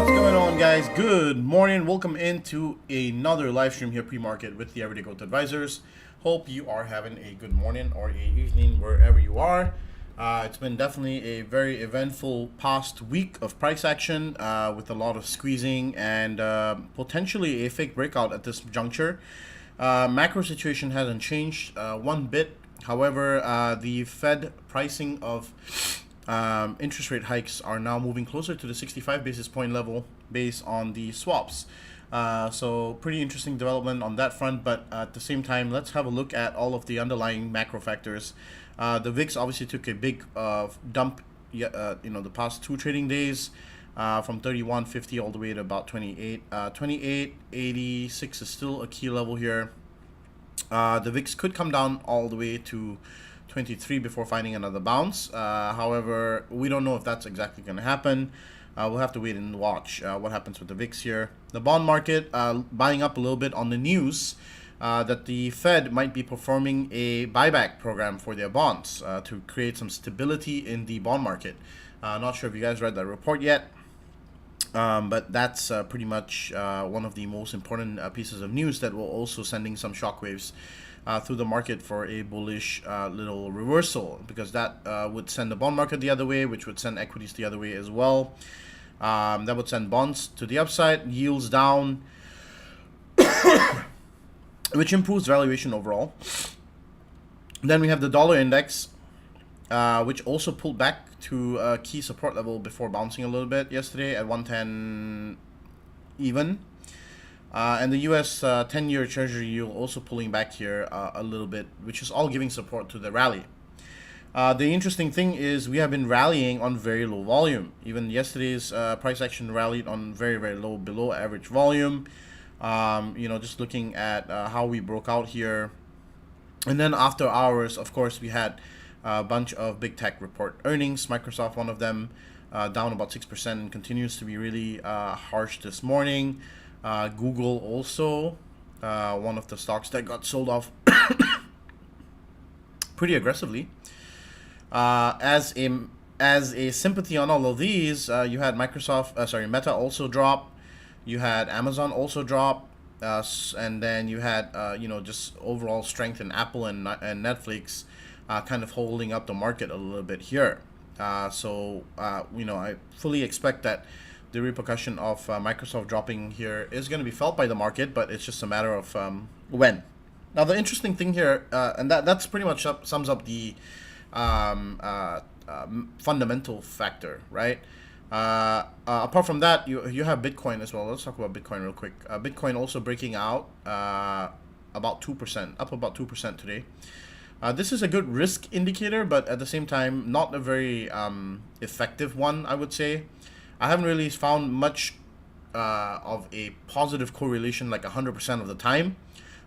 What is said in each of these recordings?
What's going on, guys? Good morning. Welcome into another live stream here pre-market with the Everyday Growth Advisors. Hope you are having a good morning or a evening wherever you are. It's been definitely a very eventful past week of price action with a lot of squeezing and potentially a fake breakout at this juncture. Macro situation hasn't changed one bit. However, the Fed pricing of interest rate hikes are now moving closer to the 65 basis point level based on the swaps. So pretty interesting development on that front, but at the same time, let's have a look at all of the underlying macro factors. The VIX obviously took a big dump, the past two trading days, from 31.50 all the way to about 28. 28.86 is still a key level here. The VIX could come down all the way to 23 before finding another bounce. However, we don't know if that's exactly going to happen. We'll have to wait and watch what happens with the VIX here. The bond market buying up a little bit on the news that the Fed might be performing a buyback program for their bonds to create some stability in the bond market. Not sure if you guys read that report yet, but that's pretty much one of the most important pieces of news that will also sending some shockwaves through the market for a bullish little reversal, because that would send the bond market the other way, which would send equities the other way as well. That would send bonds to the upside, yields down, which improves valuation overall. Then we have the dollar index, which also pulled back to a key support level before bouncing a little bit yesterday at 110 even. And the US 10-year Treasury yield also pulling back here a little bit, which is all giving support to the rally. The interesting thing is we have been rallying on very low volume. Even yesterday's price action rallied on very, very low, below average volume. Just looking at how we broke out here. And then after hours, of course, we had a bunch of big tech report earnings. Microsoft, one of them, down about 6% and continues to be really harsh this morning. Google also, one of the stocks that got sold off pretty aggressively. As a sympathy on all of these, you had Meta also drop. You had Amazon also drop, and then you had just overall strength in Apple and Netflix, kind of holding up the market a little bit here. I fully expect that the repercussion of Microsoft dropping here is going to be felt by the market, but it's just a matter of when. Now, the interesting thing here, and that's pretty much sums up the fundamental factor, right? Apart from that, you have Bitcoin as well. Let's talk about Bitcoin real quick. Bitcoin also breaking out about 2%, up about 2% today. This is a good risk indicator, but at the same time, not a very effective one, I would say. I haven't really found much of a positive correlation like 100% of the time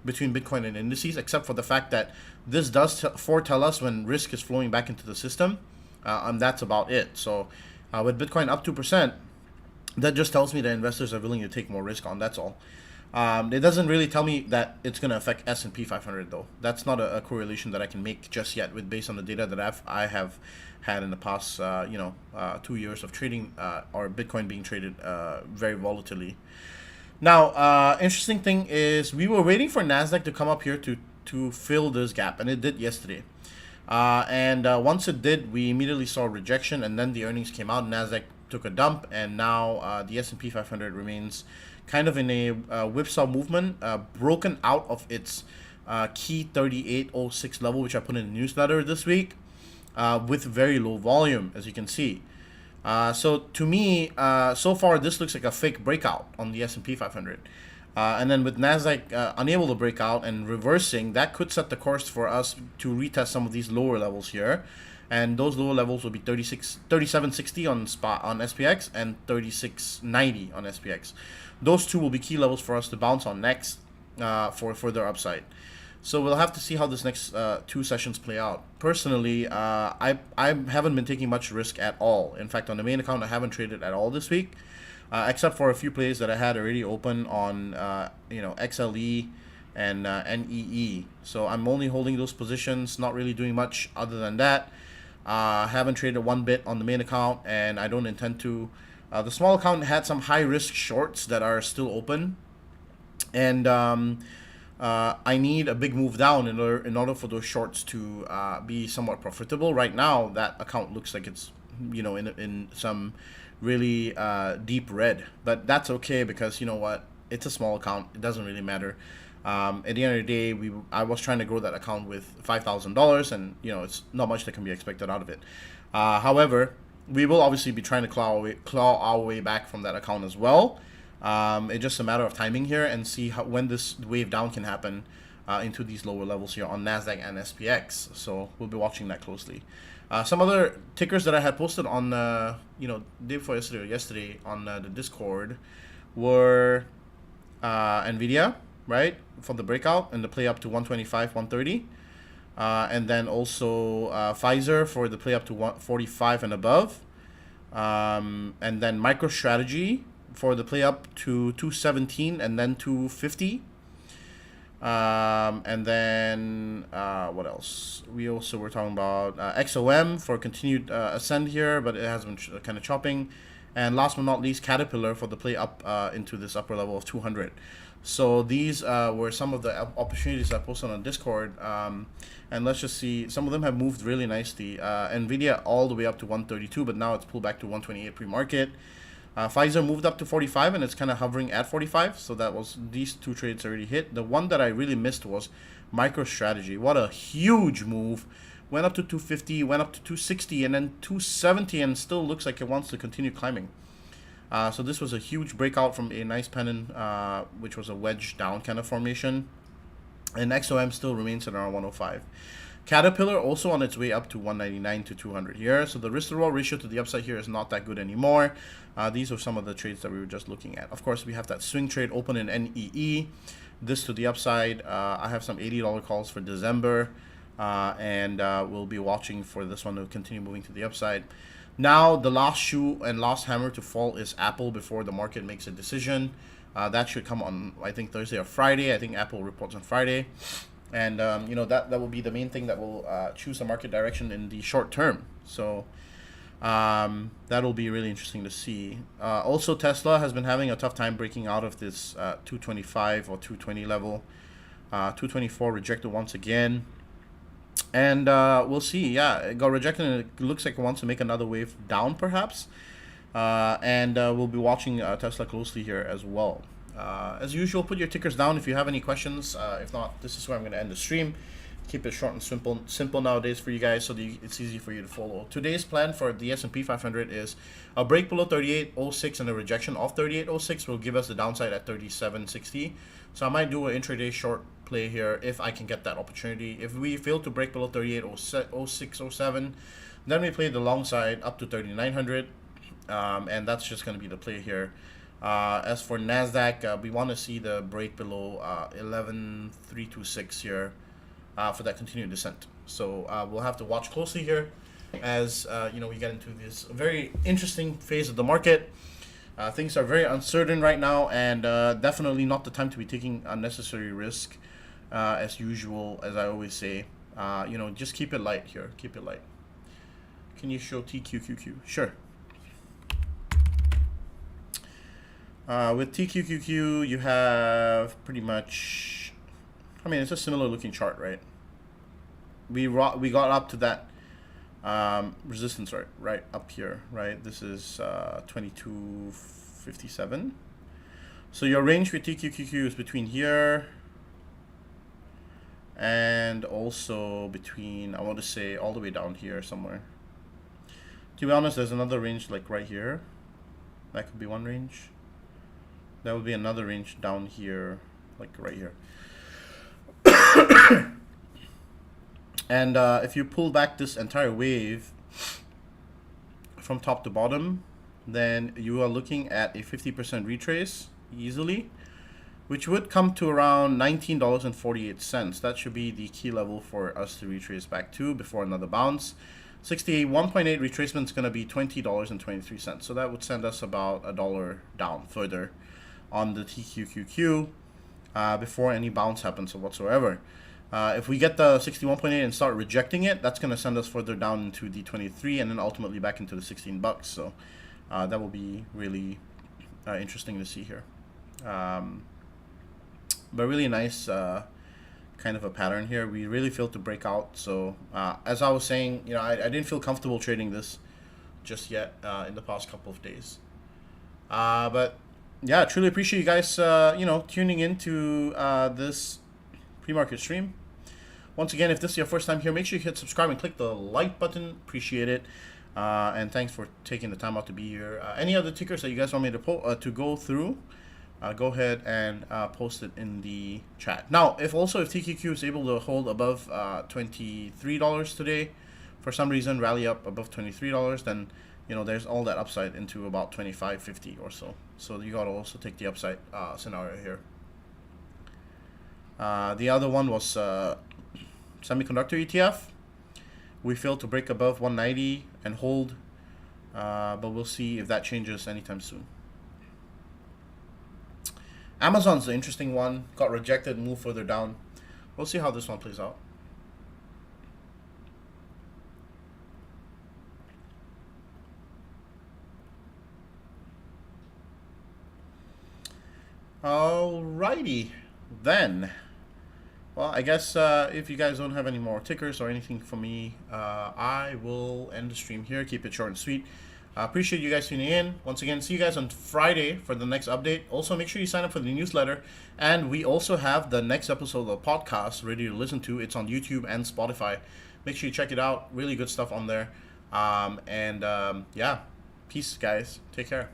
between Bitcoin and indices, except for the fact that this does foretell us when risk is flowing back into the system, and that's about it. So with Bitcoin up 2%, that just tells me that investors are willing to take more risk on, that's all. It doesn't really tell me that it's going to affect S&P 500 though. That's not a correlation that I can make just yet based on the data that I have had in the past 2 years of trading or Bitcoin being traded very volatilely. Now, interesting thing is we were waiting for NASDAQ to come up here to fill this gap, and it did yesterday. And once it did, we immediately saw rejection, and then the earnings came out. NASDAQ took a dump, and now the S&P 500 remains kind of in a whipsaw movement, broken out of its key 38.06 level, which I put in the newsletter this week, with very low volume, as you can see. So to me, so far, this looks like a fake breakout on the S&P 500. And then with NASDAQ unable to break out and reversing, that could set the course for us to retest some of these lower levels here. And those lower levels will be 37.60 on SPX and 36.90 on SPX. Those two will be key levels for us to bounce on next for further upside. So we'll have to see how this next two sessions play out. Personally, I haven't been taking much risk at all. In fact, on the main account, I haven't traded at all this week, except for a few plays that I had already open on XLE and NEE. So I'm only holding those positions, not really doing much other than that. Haven't traded one bit on the main account, and I don't intend to The small account had some high risk shorts that are still open, and I need a big move down in order for those shorts to be somewhat profitable. Right now, that account looks like it's, you know, in some really deep red, but that's okay because, you know what, it's a small account. It doesn't really matter. At the end of the day, I was trying to grow that account with $5,000, and you know, it's not much that can be expected out of it. However, we will obviously be trying to claw our way back from that account as well. It's just a matter of timing here and see when this wave down can happen into these lower levels here on NASDAQ and SPX. So we'll be watching that closely. Some other tickers that I had posted on, you know, day before yesterday or yesterday on the Discord were NVIDIA, right, for the breakout and the play up to 125, 130. And then also Pfizer for the play up to 145 and above. And then MicroStrategy for the play up to 217 and then 250. And then what else? We also were talking about XOM for continued ascend here, but it has been kind of chopping. And last but not least, Caterpillar for the play up into this upper level of 200. So these were some of the opportunities I posted on Discord. And let's just see, some of them have moved really nicely. NVIDIA all the way up to 132, but now it's pulled back to 128 pre-market. Pfizer moved up to 45 and it's kind of hovering at 45. So that was, these two trades already hit. The one that I really missed was MicroStrategy. What a huge move. Went up to 250, went up to 260, and then 270, and still looks like it wants to continue climbing. So this was a huge breakout from a nice pennant, which was a wedge down kind of formation. And XOM still remains at around 105. Caterpillar also on its way up to 199 to 200 here. So the risk to reward ratio to the upside here is not that good anymore. These are some of the trades that we were just looking at. Of course, we have that swing trade open in NEE. This to the upside. I have some $80 calls for December. And we'll be watching for this one to continue moving to the upside. Now, the last shoe and last hammer to fall is Apple before the market makes a decision. That should come on, I think, Thursday or Friday. I think Apple reports on Friday. And, you know, that will be the main thing that will choose the market direction in the short term. So that'll be really interesting to see. Also, Tesla has been having a tough time breaking out of this 225 or 220 level. 224 rejected once again. And we'll see. Yeah, it got rejected and it looks like it wants to make another wave down perhaps. And we'll be watching Tesla closely here as well. As usual, put your tickers down if you have any questions. If not, this is where I'm going to end the stream. Keep it short and simple nowadays for you guys so that it's easy for you to follow. Today's plan for the S&P 500 is a break below 38.06 and a rejection of 38.06 will give us the downside at 37.60. So I might do an intraday short play here if I can get that opportunity. If we fail to break below 38.06.07, then we play the long side up to 3900, and that's just going to be the play here. As for NASDAQ, we want to see the break below 11.326 here for that continued descent. So we'll have to watch closely here as you know, we get into this very interesting phase of the market. Things are very uncertain right now, and definitely not the time to be taking unnecessary risk. As usual, as I always say, you know, just keep it light here. Keep it light. Can you show TQQQ? Sure. With TQQQ, you have pretty much, I mean, it's a similar looking chart, right? We got up to that resistance right up here, right? This is 2257. So your range with TQQQ is between here and also between, I want to say, all the way down here somewhere. To be honest, there's another range like right here. That could be one range. That would be another range down here, like right here. And if you pull back this entire wave from top to bottom, then you are looking at a 50% retrace easily, which would come to around $19.48. That should be the key level for us to retrace back to before another bounce. 1.8 retracement is going to be $20.23. So that would send us about $1 down further on the TQQQ before any bounce happens or whatsoever. If we get the 61.8 and start rejecting it, that's going to send us further down into the 23 and then ultimately back into the 16 bucks. So That will be really interesting to see here. But really nice kind of a pattern here. We really failed to break out. So as I was saying, you know, I didn't feel comfortable trading this just yet in the past couple of days. But yeah, truly appreciate you guys, you know, tuning into this pre-market stream. Once again, if this is your first time here, make sure you hit subscribe and click the like button. Appreciate it. And thanks for taking the time out to be here. Any other tickers that you guys want me to go through, go ahead and post it in the chat. Now, if TQQ is able to hold above $23 today, for some reason rally up above $23, then you know there's all that upside into about 25.50 or so. So you gotta also take the upside scenario here. The other one was semiconductor ETF. We failed to break above 190 and hold, but we'll see if that changes anytime soon. Amazon's the interesting one. Got rejected and moved further down. We'll see how this one plays out. Alrighty, then. Well, I guess if you guys don't have any more tickers or anything for me, I will end the stream here. Keep it short and sweet. Appreciate you guys tuning in. Once again, see you guys on Friday for the next update. Also, make sure you sign up for the newsletter. And we also have the next episode of the podcast ready to listen to. It's on YouTube and Spotify. Make sure you check it out. Really good stuff on there. Yeah, peace, guys. Take care.